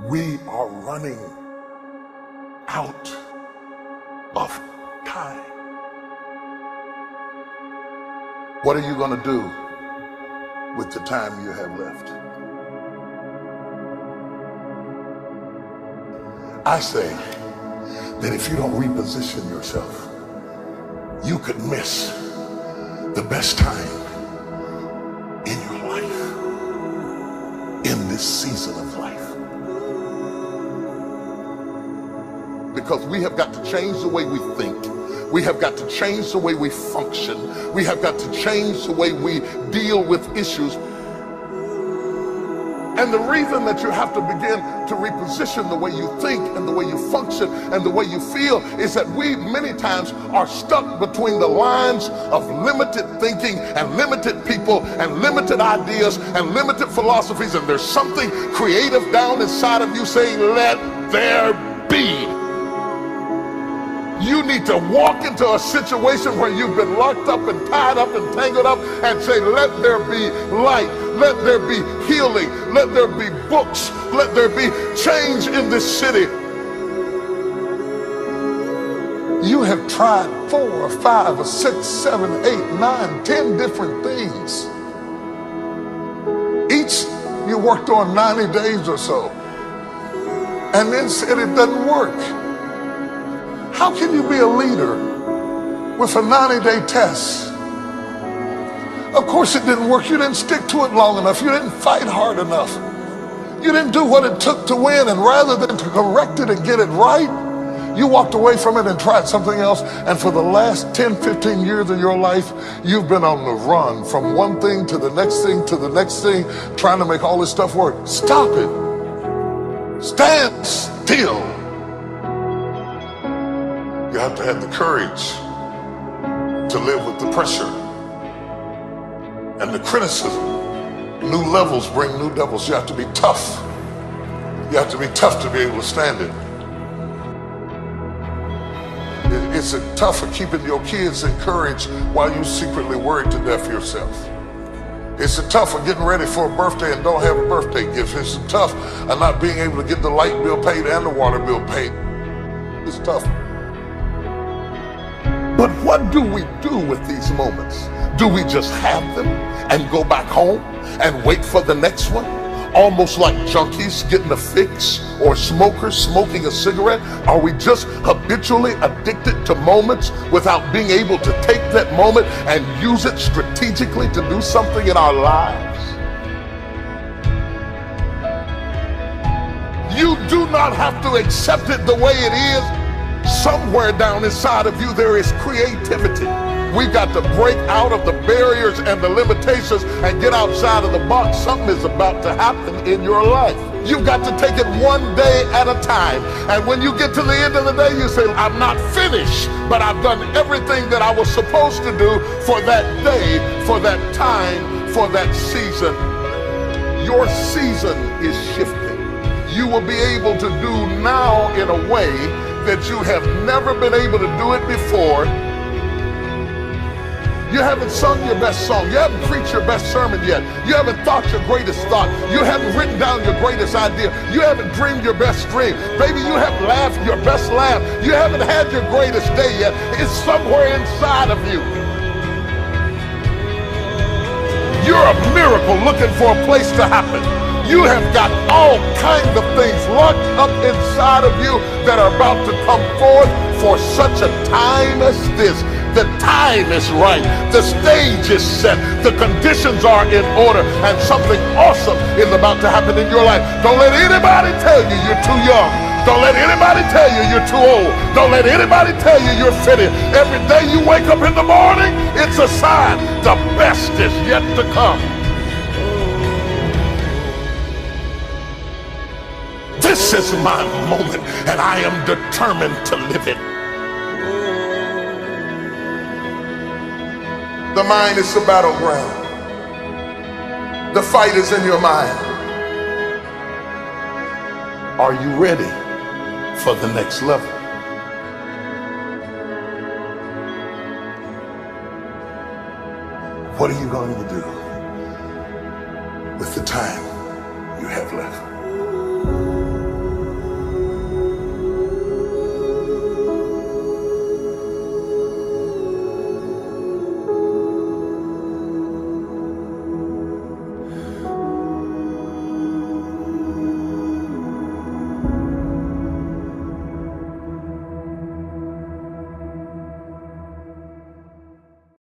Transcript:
We are running out of time. What are you going to do with the time you have left? I say that if you don't reposition yourself, you could miss the best time in your life, in this season of life. Because we have got to change the way we think. We have got to change the way we function. We have got to change the way we deal with issues. And the reason that you have to begin to reposition the way you think and the way you function and the way you feel is that we many times are stuck between the lines of limited thinking and limited people and limited ideas and limited philosophies. And there's something creative down inside of you saying, let there be. You need to walk into a situation where you've been locked up and tied up and tangled up and say, let there be light, let there be healing, let there be books, let there be change in this city. You have tried 4 or 5 or 6, 7, 8, 9, 10 different things. Each you worked on 90 days or so and then said it doesn't work. How can you be a leader with a 90-day test? Of course it didn't work. You didn't stick to it long enough. You didn't fight hard enough. You didn't do what it took to win. And rather than to correct it and get it right, you walked away from it and tried something else. And for the last 10, 15 years of your life, you've been on the run from one thing to the next thing to the next thing, trying to make all this stuff work. Stop it. Stand still. You have to have the courage to live with the pressure and the criticism. New levels bring new devils. You have to be tough. You have to be tough to be able to stand it. It's tough for keeping your kids encouraged while you secretly worried to death yourself. It's tough for getting ready for a birthday and don't have a birthday gift. It's tough of not being able to get the light bill paid and the water bill paid. It's tough. But what do we do with these moments? Do we just have them and go back home and wait for the next one? Almost like junkies getting a fix or smokers smoking a cigarette? Are we just habitually addicted to moments without being able to take that moment and use it strategically to do something in our lives? You do not have to accept it the way it is. Somewhere down inside of you there is creativity. We've got to break out of the barriers and the limitations and get outside of the box. Something is about to happen in your life. You've got to take it one day at a time. And when you get to the end of the day, you say, I'm not finished, but I've done everything that I was supposed to do for that day, for that time, for that season. Your season is shifting. You will be able to do now in a way that you have never been able to do it before. You haven't sung your best song. You haven't preached your best sermon yet. You haven't thought your greatest thought. You haven't written down your greatest idea. You haven't dreamed your best dream. Baby, you haven't laughed your best laugh. You haven't had your greatest day yet. It's somewhere inside of you. You're a miracle looking for a place to happen. You have got all kinds of things locked up inside of you that are about to come forth for such a time as this. The time is right. The stage is set. The conditions are in order. And something awesome is about to happen in your life. Don't let anybody tell you you're too young. Don't let anybody tell you you're too old. Don't let anybody tell you you're fitted. Every day you wake up in the morning, it's a sign the best is yet to come. This is my moment, and I am determined to live it. The mind is the battleground. The fight is in your mind. Are you ready for the next level? What are you going to do with the time you have left?